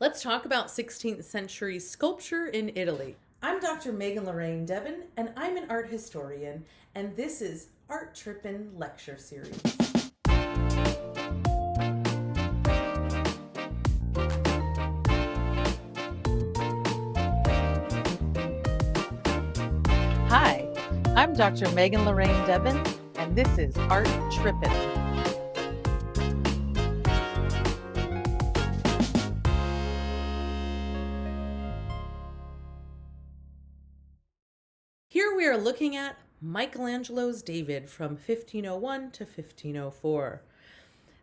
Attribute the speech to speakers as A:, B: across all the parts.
A: Let's talk about 16th century sculpture in Italy. I'm Dr. Megan Lorraine Debin, and I'm an art historian, and this is Art Trippin Lecture Series.
B: Hi, I'm Dr. Megan Lorraine Debin, and this is Art Trippin.
A: Here we are looking at Michelangelo's David from 1501 to 1504.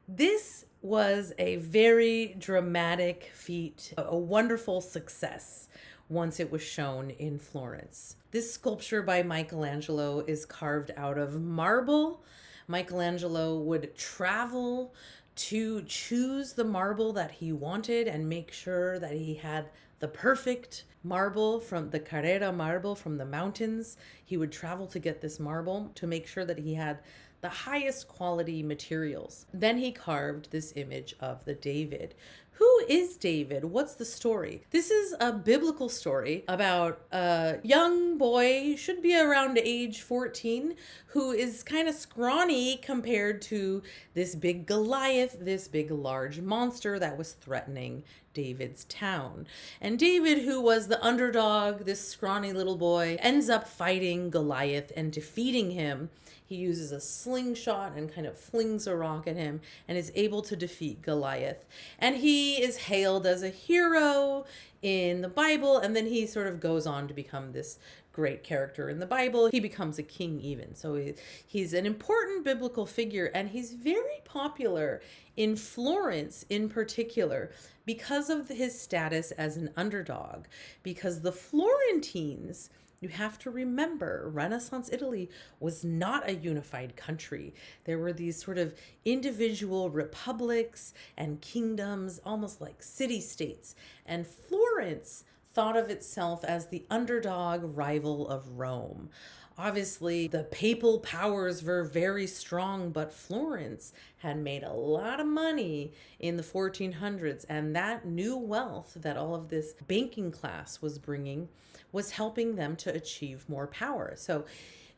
A: This was a very dramatic feat, a wonderful success once it was shown in Florence. This sculpture by Michelangelo is carved out of marble. Michelangelo would travel to choose the marble that he wanted and make sure that he had the perfect marble from the Carrara marble from the mountains. He would travel to get this marble to make sure that he had the highest quality materials. Then he carved this image of the David. Who is David? What's the story? This is a biblical story about a young boy, should be around age 14, who is kind of scrawny compared to this big Goliath, this big large monster that was threatening David's town. And David, who was the underdog, this scrawny little boy, ends up fighting Goliath and defeating him. He uses a slingshot and kind of flings a rock at him and is able to defeat Goliath. And he is hailed as a hero in the Bible, and then he sort of goes on to become this great character in the Bible. He becomes a king even. So he's an important biblical figure, and he's very popular in Florence in particular because of his status as an underdog, because the Florentines, you have to remember, Renaissance Italy was not a unified country. There were these sort of individual republics and kingdoms, almost like city-states. And Florence thought of itself as the underdog rival of Rome. Obviously, the papal powers were very strong, but Florence had made a lot of money in the 1400s, and that new wealth that all of this banking class was bringing was helping them to achieve more power. So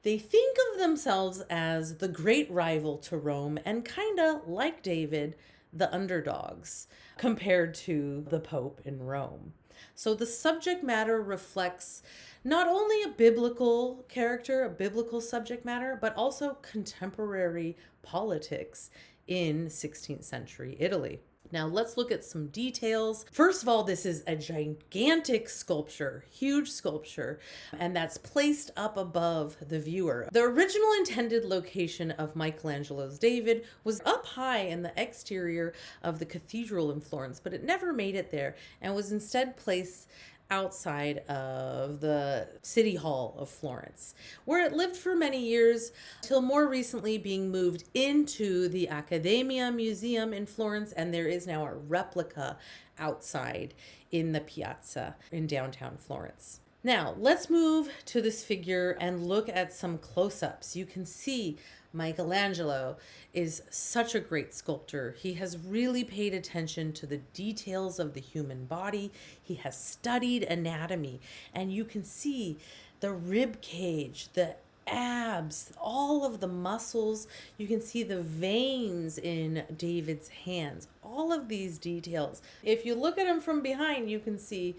A: they think of themselves as the great rival to Rome and kind of, like David, the underdogs compared to the Pope in Rome. So the subject matter reflects not only a biblical character, a biblical subject matter, but also contemporary politics in 16th century Italy. Now let's look at some details. First of all, this is a gigantic sculpture, huge sculpture, and that's placed up above the viewer. The original intended location of Michelangelo's David was up high in the exterior of the cathedral in Florence, but it never made it there and was instead placed outside of the City Hall of Florence, where it lived for many years, till more recently being moved into the Accademia Museum in Florence, and there is now a replica outside in the piazza in downtown Florence. Now, let's move to this figure and look at some close-ups. You can see Michelangelo is such a great sculptor. He has really paid attention to the details of the human body. He has studied anatomy, and you can see the rib cage, the abs, all of the muscles. You can see the veins in David's hands, all of these details. If you look at him from behind, you can see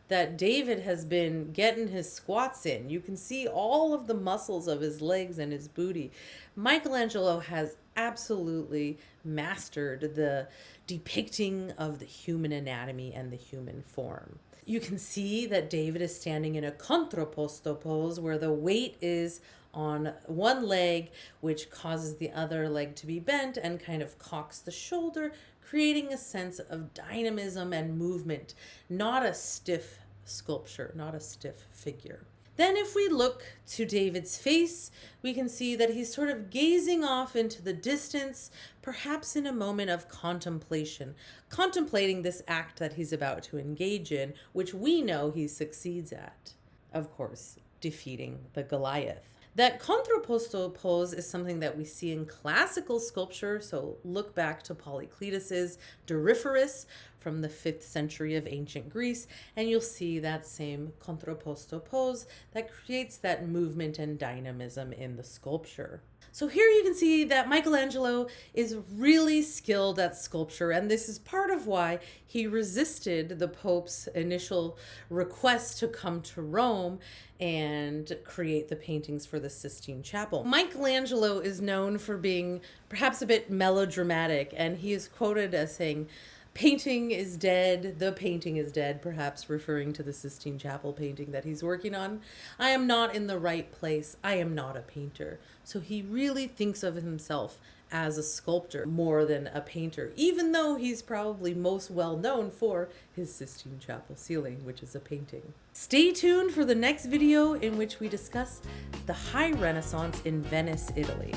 A: that David has been getting his squats in. You can see all of the muscles of his legs and his booty. Michelangelo has absolutely mastered the depicting of the human anatomy and the human form. You can see that David is standing in a contrapposto pose where the weight is on one leg, which causes the other leg to be bent and kind of cocks the shoulder, creating a sense of dynamism and movement, not a stiff sculpture, not a stiff figure. Then if we look to David's face, we can see that he's sort of gazing off into the distance, perhaps in a moment of contemplation, contemplating this act that he's about to engage in, which we know he succeeds at. Of course, defeating the Goliath. That contrapposto pose is something that we see in classical sculpture, so look back to Polycletus's Doryphorus, from the 5th century of ancient Greece, and you'll see that same contrapposto pose that creates that movement and dynamism in the sculpture. So here you can see that Michelangelo is really skilled at sculpture, and this is part of why he resisted the Pope's initial request to come to Rome and create the paintings for the Sistine Chapel. Michelangelo is known for being perhaps a bit melodramatic, and he is quoted as saying, "Painting is dead, the painting is dead," perhaps referring to the Sistine Chapel painting that he's working on. "I am not in the right place. I am not a painter." So he really thinks of himself as a sculptor more than a painter, even though he's probably most well known for his Sistine Chapel ceiling, which is a painting. Stay tuned for the next video in which we discuss the High Renaissance in Venice, Italy.